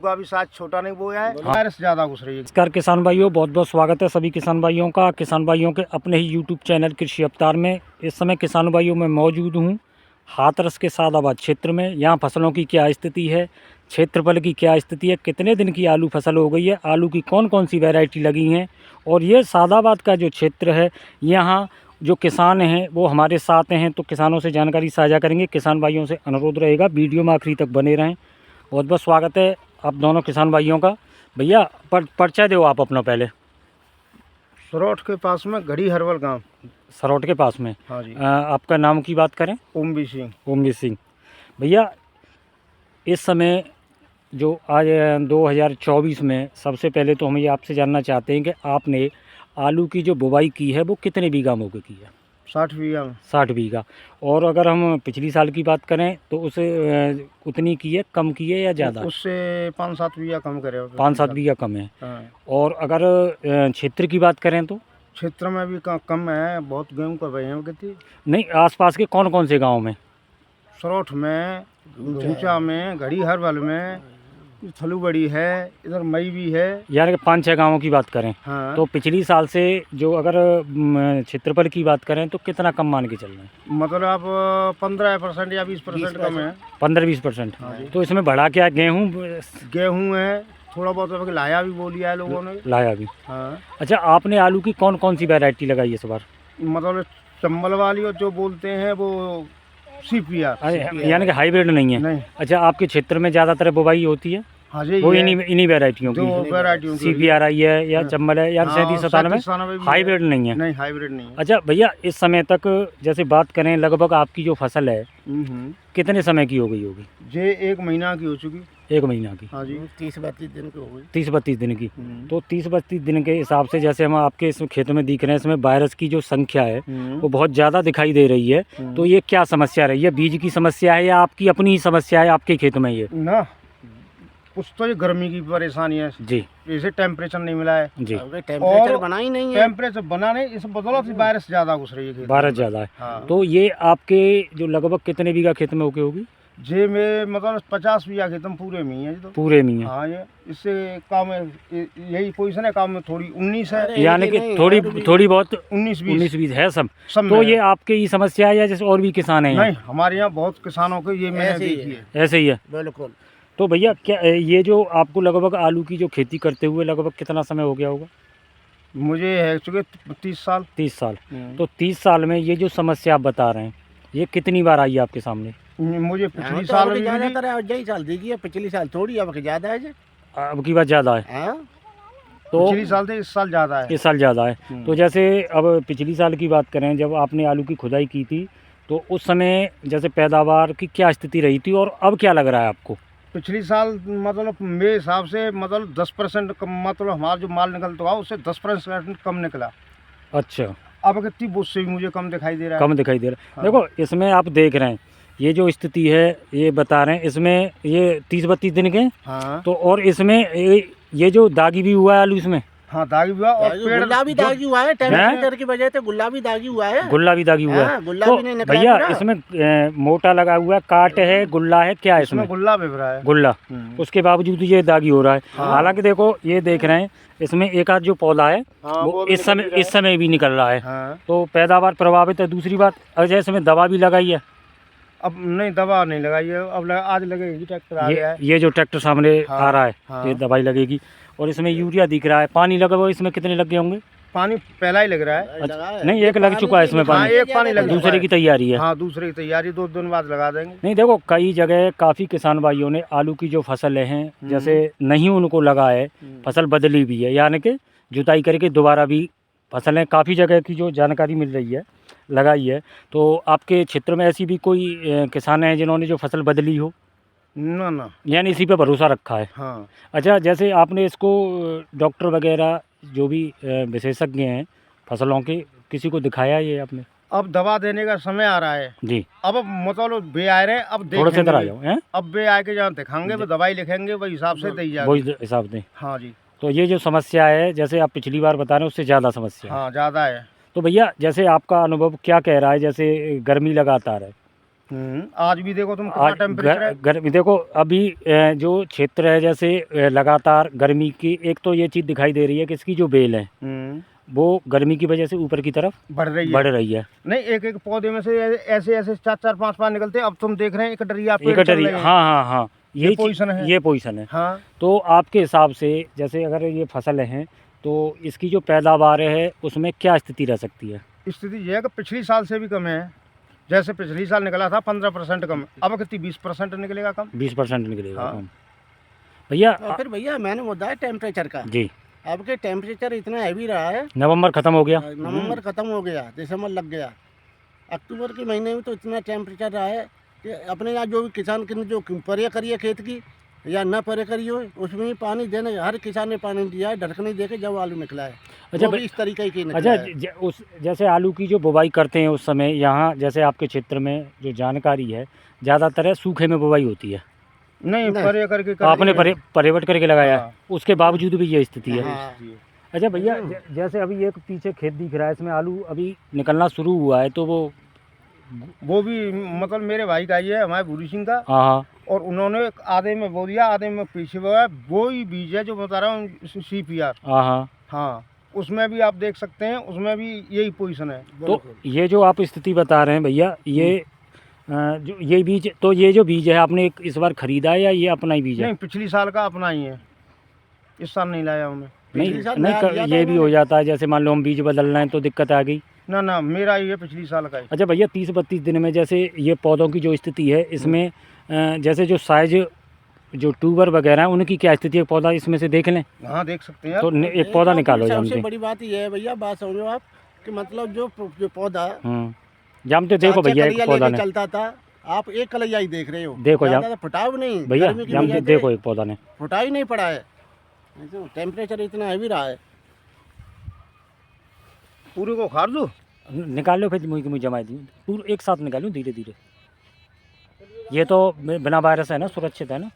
का भी साथ छोटा नहीं बोया है, वायरस ज्यादा घुस रही है। नमस्कार किसान भाइयों, बहुत बहुत स्वागत है सभी किसान भाइयों का किसान भाइयों के अपने ही यूट्यूब चैनल कृषि अवतार में। इस समय किसान भाइयों में मौजूद हूँ हाथरस के सादाबाद क्षेत्र में। यहाँ फसलों की क्या स्थिति है, क्षेत्रफल की क्या स्थिति है, कितने दिन की आलू फसल हो गई है, आलू की कौन कौन सी वैरायटी लगी हैं, और ये सादाबाद का जो क्षेत्र है यहाँ जो किसान हैं वो हमारे साथ हैं, तो किसानों से जानकारी साझा करेंगे। किसान भाइयों से अनुरोध रहेगा वीडियो में आखिरी तक बने रहें। बहुत बहुत स्वागत है आप दोनों किसान भाइयों का। भैया परिचय दो आप अपना पहले। सरोठ के पास में घड़ी हरवल गांव। सरोठ के पास में। हाँ जी। आपका नाम की बात करें? ओमबी सिंह। ओमबी सिंह। भैया इस समय जो आज 2024 में सबसे पहले तो हम ये आपसे जानना चाहते हैं कि आपने आलू की जो बुवाई की है वो कितने बीघा में की है? 60 बीघा में। 60 बीघा। और अगर हम पिछली साल की बात करें तो उसे उतनी की है, कम की है या ज़्यादा? उससे 5-7 बीघा कम करे। 5-7 बीघा कम है। हाँ। और अगर क्षेत्र की बात करें तो क्षेत्र में भी कम है, बहुत गेहूँ कर रहे हैं कितनी। नहीं, आसपास के कौन कौन से गांव में? सरोठ में, घूचा में, घड़ी हरवल में, थलूबड़ी है, इधर मई भी है। यानी कि 5-6 गांवों की बात करें। हाँ। तो पिछली साल से जो अगर क्षेत्रफल की बात करें तो कितना कम मान के चल रहे हैं? मतलब आप 15% या 20% कम है। 15-20%। हाँ जी। तो इसमें बढ़ा क्या गेहूँ गेहूँ है, थोड़ा बहुत अभी लाया भी बोल लिया है लोगों ने। लाया भी। हाँ। अच्छा, आपने आलू की कौन कौन सी वैरायटी लगाई है इस बार? मतलब चंबल वाली और जो बोलते हैं वो CPR। यानी कि हाइब्रिड नहीं है? नहीं। अच्छा, आपके क्षेत्र में ज़्यादातर बुवाई होती है? हाँ जी। वो इन्हीं वैरायटियों की? वैरायटियों की CPR आई है या चंबल है या 37-97? 37 हाइब्रिड नहीं है? नहीं, हाइब्रिड नहीं है। अच्छा भैया, इस समय तक जैसे बात करें लगभग आपकी जो फसल है कितने समय की हो गई होगी? ये 1 महीना की हो चुकी। 1 महीना की? हाँ जी। 30-32 दिन की हो गई। 30-32 दिन की। तो 30-32 दिन के हिसाब से जैसे हम आपके इस खेत में दिख रहे हैं, इसमें वायरस की जो संख्या है वो बहुत ज़्यादा दिखाई दे रही है। तो ये क्या समस्या रही है? बीज की समस्या है या आपकी अपनी ही समस्या है आपके खेत में? ये ना कुछ तो ये गर्मी की परेशानी है जी, जैसे टेम्परेचर नहीं मिला है जी। टेम्परेचर बना ही नहीं है। टेम्परेचर बना नहीं, इस बदौलत से वायरस ज़्यादा घुस रही है। वायरस ज़्यादा है। हाँ। तो ये आपके जो लगभग कितने बीघा खेत में होगी? जे में मतलब 50 बीघा खेतम पूरे में ही है। तो पूरे में है। हाँ, ये इससे काम है, यही पोजीशन है काम में। थोड़ी 19 है, यानी कि थोड़ी बहुत 19-20 है सब। तो ये आपके ही समस्या है या जैसे और भी किसान हैं? नहीं, हमारे यहाँ बहुत किसानों के ये मैंने देखी है। ऐसे ही है? बिल्कुल। तो भैया क्या ये जो आपको लगभग आलू की जो खेती करते हुए लगभग कितना समय हो गया होगा? मुझे है चुके 30 साल। 30 साल। तो 30 साल में ये जो समस्या आप बता रहे हैं ये कितनी बार आई है आपके सामने? मुझे पिछली साल भी यही साल दीजिए, पिछली साल थोड़ी, अब ज़्यादा है। अब की बात ज़्यादा है? तो पिछली साल से इस साल ज़्यादा है। इस साल ज़्यादा है। तो जैसे अब पिछली साल की बात करें, जब आपने आलू की खुदाई की थी तो उस समय जैसे पैदावार की क्या स्थिति रही थी और अब क्या लग रहा है आपको? पिछली साल मतलब मेरे हिसाब से मतलब 10% कम, मतलब हमारा जो माल निकलता हुआ उससे 10% कम निकला। अच्छा। अब कितनी उससे भी मुझे कम दिखाई दे रहा है। कम दिखाई दे रहा है। हाँ। देखो इसमें आप देख रहे हैं ये जो स्थिति है ये बता रहे हैं, इसमें ये 30-32 दिन के। हाँ। तो और इसमें ये जो दागी भी हुआ है आलू इसमें? हाँ, दागी हुआ और गुल्ला भी दागी हुआ है, टेम्परेचर की वजह से गुल्ला भी दागी हुआ है। गुल्ला भी दागी हुआ है। गुल्ला तो भी नहीं निकला भैया पूरा। इसमें मोटा लगा हुआ है, काट है, गुल्ला है, क्या है इसमें? गुल्ला बिभ रहा है। गुल्ला। उसके बावजूद ये दागी हो रहा है। हाँ। हालांकि देखो ये देख रहे हैं इसमें एक आध जो पौधा है हाँ, वो इस समय भी निकल रहा है। हाँ। तो पैदावार प्रभावित है। दूसरी बात, अजय इसमें दवा भी लगाई है? अब नहीं, दवा नहीं लगाई है, अब आज लगेगी। ट्रैक्टर आ गया है। ये जो ट्रैक्टर सामने हाँ, आ रहा है हाँ। ये दवाई लगेगी। और इसमें यूरिया दिख रहा है। पानी लगा हुआ इसमें कितने लग गए होंगे? पानी पहला ही लग रहा है। अच्छा, नहीं, एक लग चुका है इसमें हाँ, पानी। एक पानी लग चुका दूसरे है। की तैयारी है। हाँ, दूसरे की तैयारी 2 दिन बाद लगा देंगे। नहीं देखो, कई जगह काफ़ी किसान भाइयों ने आलू की जो फसल हैं जैसे नहीं उनको लगा है, फसल बदली भी है, यानी कि जुताई करके दोबारा भी फसलें काफ़ी जगह की जो जानकारी मिल रही है लगाई है। तो आपके क्षेत्र में ऐसी भी कोई किसान हैं जिन्होंने जो फसल बदली हो? ना। यानी इसी पे भरोसा रखा है? हाँ। अच्छा, जैसे आपने इसको डॉक्टर वगैरह जो भी विशेषज्ञ हैं फसलों के, किसी को दिखाया ये आपने? अब दवा देने का समय आ रहा है जी। अब मतलब वे आ रहे हैं, अब थोड़ा से इधर आ जाओ हैं। अब वे आके जहाँ दिखाएंगे वो दवाई लिखेंगे, वही हिसाब से दी जाएगी। वही हिसाब से। हाँ जी। तो ये जो समस्या है जैसे आप पिछली बार बता रहे हैं उससे ज़्यादा समस्या है। हाँ, ज़्यादा है। तो भैया जैसे आपका अनुभव क्या कह रहा है, जैसे गर्मी लगातार है आज भी देखो तुम कितना आज टेम्परेचर है। गर्मी देखो अभी जो क्षेत्र है जैसे लगातार गर्मी की एक तो ये चीज़ दिखाई दे रही है कि इसकी जो बेल है वो गर्मी की वजह से ऊपर की तरफ बढ़ बढ़ रही है। नहीं, एक एक पौधे में से ऐसे ऐसे 4-4 5 निकलते हैं। अब तुम देख रहे हैं एक डरिया पेड़ एक चल टरी रहे हैं। हाँ हाँ हाँ ये पोजीशन है। ये पोजीशन है। हाँ, तो आपके हिसाब से जैसे अगर ये फसल है तो इसकी जो पैदावार है उसमें क्या स्थिति रह सकती है? स्थिति ये है कि पिछली साल से भी कम है। जैसे पिछली साल निकला था 15% कम, अब कितनी 20% निकलेगा कम। 20% निकलेगा हाँ। कम। भैया और फिर भैया मैंने मुद्दा है टेम्परेचर का। जी अब के टेम्परेचर इतना हैवी रहा है, नवंबर खत्म हो गया। नवंबर खत्म हो गया, दिसंबर लग गया, अक्टूबर के महीने में तो इतना टेम्परेचर रहा है कि अपने यहाँ जो भी किसान की जो परे करी है खेत की या न परे करी हो, उसमें भी पानी देने, हर किसान ने पानी दिया है, ढड़कनी दे के जब आलू निकला है। अच्छा वो भी इस तरीके की निकला अच्छा है। उस जैसे आलू की जो बुवाई करते हैं उस समय यहाँ जैसे आपके क्षेत्र में जो जानकारी है ज़्यादातर है सूखे में बुवाई होती है। नहीं, नहीं। परे करके कर आपने रही है। परेवट करके लगाया है, हाँ। उसके बावजूद भी ये स्थिति है। हाँ। अच्छा भैया जैसे अभी एक पीछे खेत दिख रहा है इसमें आलू अभी निकलना शुरू हुआ है तो वो भी मतलब मेरे भाई का ही है, हमारे भूरी सिंह का। हाँ हाँ और उन्होंने आधे में बो दिया, आधे में पीछे बोया। वो ही बीज है जो बता रहा हूँ, CPR। हाँ हाँ। हाँ, उसमें भी आप देख सकते हैं, उसमें भी यही पोजीशन है। तो ये जो आप स्थिति बता रहे हैं भैया ये जो ये बीज तो ये जो बीज है आपने इस बार खरीदा है या ये अपना ही बीज है? नहीं, पिछली साल का अपना ही है, इस साल नहीं लाया हूँ मैं। नहीं पिछली साल नहीं नया लिया था ये भी हो उन्होंने। जाता है जैसे मान लो हम बीज बदल रहे हैं तो दिक्कत आ गई। ना ना, मेरा ही है, पिछली साल का ही। अच्छा भैया 30-32 दिन में जैसे ये पौधों की जो स्थिति है इसमें जैसे जो साइज जो ट्यूबर वगैरह है उनकी क्या स्थिति है? पौधा इसमें से देख लें हाँ, देख सकते हैं आप। तो एक पौधा निकालो सबसे जानते बड़ी बात ये है भैया, बात समझो आप कि मतलब जो पौधा जानते देखो भैया एक पौधा ने चलता था, आप एक कलैया ही देख रहे हो। देखो ज़्यादा फुटाव नहीं भैया गर्मी की जानते वजह से देखो एक पौधा ने फुटा ही नहीं पड़ा है। टेम्परेचर इतना हैवी रहा है। पूरे को उखाड़ दो। निकाल लो फिर मुझे जमा दी पूरा एक साथ निकालूँ धीरे धीरे। ये तो बिना वायरस है ना, सुरक्षित है ना?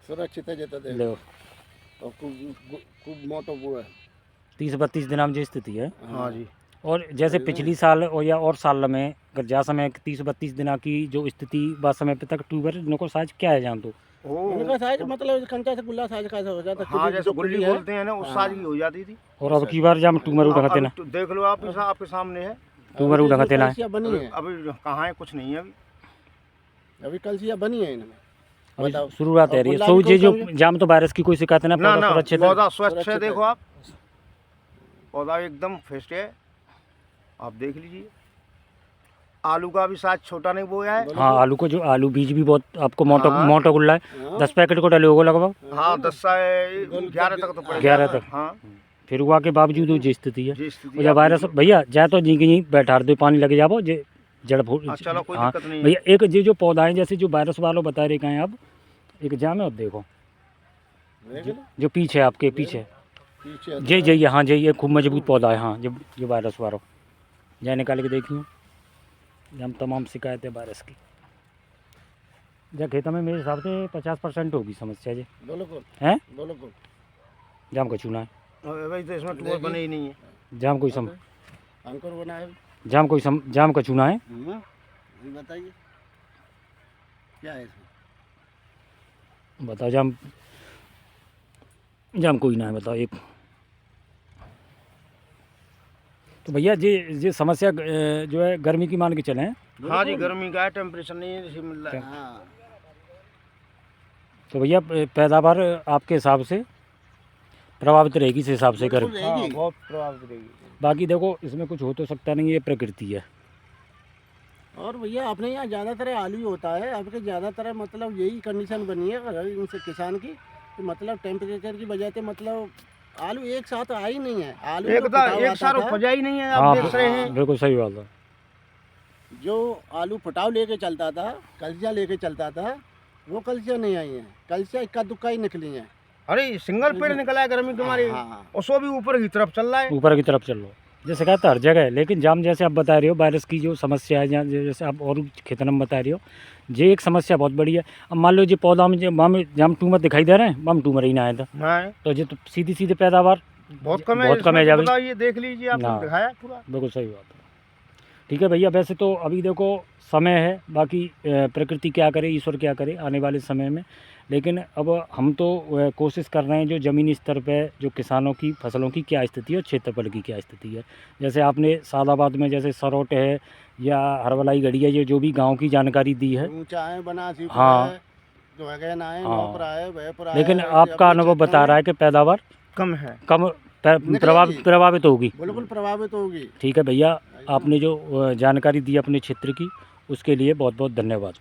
सुरक्षित है जैसे लो और खूब मोटो वो है। 30-32 दिन में स्थिति है। हाँ जी। और जैसे पिछली साल और साल में अगर जा समय 30-32 दिन की जो स्थिति बा समय पे तक ट्यूबर इनको साइज क्या है जान तो? इनका साइज मतलब कंचा से गुल्ला साइज का हो जाता है। हाँ, जैसे गुल्ली है। बोलते हैं ना, उस साल की हो जाती थी। और अब की बार जब ट्यूमर उठाते ना अब तो देख लो आप, आपके सामने है। ट्यूमर उठाते ना कलसिया बनी है, अभी कहाँ है, कुछ नहीं है अभी। अभी कलसिया बनी है इनमें। बताओ। शुरुआत है और रही है। गुलाबी सो ये जो कौन सा है? जाम तो वायरस की कोई शिकायत है ना? ना पौधा ना, सुरक्षित है। पौधा स्वच्छ है, सुरक्षित है। देखो आप, पौधा एकदम फ्रेश है, आप देख लीजिए। आलू का भी साइज छोटा नहीं बोया है। हाँ आलू को जो आलू बीज भी बहुत आपको मोटा हाँ। मोटा गुल्ला है। हाँ। 10 पैकेट को डाले होगा लगभग हाँ, 10 से 11 तक तो पड़ेगा। 11 तक। हाँ, फिर हुआ के बावजूद वो जी स्थिति है। जी स्थिति और जब आप वायरस देखिए। भैया जाए तो जी कहीं बैठा दो पानी लगे जाओ जे जड़ फूट। हाँ, चलो कोई हाँ दिक्कत नहीं है। भैया एक ये जो पौधा है जैसे जो वायरस वालों बता रहे हैं आप एक जाम है और देखो देख लो, जो पीछे आपके पीछे पीछे जे जे हाँ जे ये खूब मजबूत पौधा है। हाँ जो वायरस वालों जाए निकाल के देखिए हम तमाम शिकायत है वायरस की। जब खेतों में मेरे हिसाब से 50% होगी समस्या जी बिल्कुल हैं बिल्कुल। जाम का चूना है। भाई तो इसमें टूर बने ही नहीं है। जाम कोई अंकुर बना है। जाम का चूना है। ये बताइए क्या है इसमें? बताओ जाम कोई ना है बताओ एक। तो भैया ये समस्या जो है गर्मी की मान के चले हैं। हाँ जी, गर्मी का है, टेम्परेचर नहीं है, जैसे मिल रहा है। हाँ, तो भैया पैदावार आपके हिसाब से प्रभावित रहेगी इस हिसाब से बिल्कुल गर्मी। हाँ, रहेगी। बहुत प्रभावित रहेगी। बाकी देखो इसमें कुछ हो तो सकता नहीं, ये प्रकृति है। और भैया अपने यहाँ ज़्यादातर आलू ही होता है। आपके ज़्यादातर मतलब यही कंडीशन बनी है अगर इनसे किसान की कि मतलब टेम्परेचर की वजह से मतलब आलू एक साथ आ ही नहीं है। आलू एक तो फुटाव एक आता साल था। उपजा ही नहीं है, हाँ आप देख रहे हैं। बिल्कुल सही बात है। जो आलू फुटाव लेके चलता था, कलसिया लेके चलता था, वो कलसिया नहीं आई है। कलसिया इक्का दुक्का ही निकली है। अरे सिंगल पेड़ निकला है गर्मी के मारे, हाँ। और सो भी ऊपर की तरफ चल रहा है। ऊपर की तरफ चल लो जैसे कहता हर जगह है। लेकिन जाम जैसे आप बता रहे हो वायरस की जो समस्या है जैसे आप और खेतन में बता रहे हो ये एक समस्या बहुत बड़ी है। अब मान लो जो पौधा में जहाँ ट्यूमर दिखाई दे रहे हैं वहाँ ट्यूमर ही ना आया था हाँ, तो ये तो सीधी पैदावार बहुत कम है। बहुत कम है इसमें जावे। तो बताओ, ये देख लीजिए, आपने हाँ। दिखाया पूरा। बिल्कुल सही बात है। ठीक है भैया, वैसे तो अभी देखो समय है, बाकी प्रकृति क्या करे, ईश्वर क्या करे आने वाले समय में, लेकिन अब हम तो कोशिश कर रहे हैं जो ज़मीनी स्तर पे जो किसानों की फसलों की क्या स्थिति है और क्षेत्रफल की क्या स्थिति है। जैसे आपने सादाबाद में जैसे सरोट है या हरवलाई गढ़िया, ये जो भी गांव की जानकारी दी है, ऊंचा है, बनासी हाँ। है, जो है गहना है, हाँ। नौपरा है, वहपरा है। लेकिन ऐसे आपका अपने अनुभव क्षेत्र बता में रहा है कि पैदावार कम है। कम निकलेगी। प्रभावित होगी। बिल्कुल प्रभावित होगी। ठीक है भैया, आपने जो जानकारी दी अपने क्षेत्र की, उसके लिए बहुत बहुत धन्यवाद।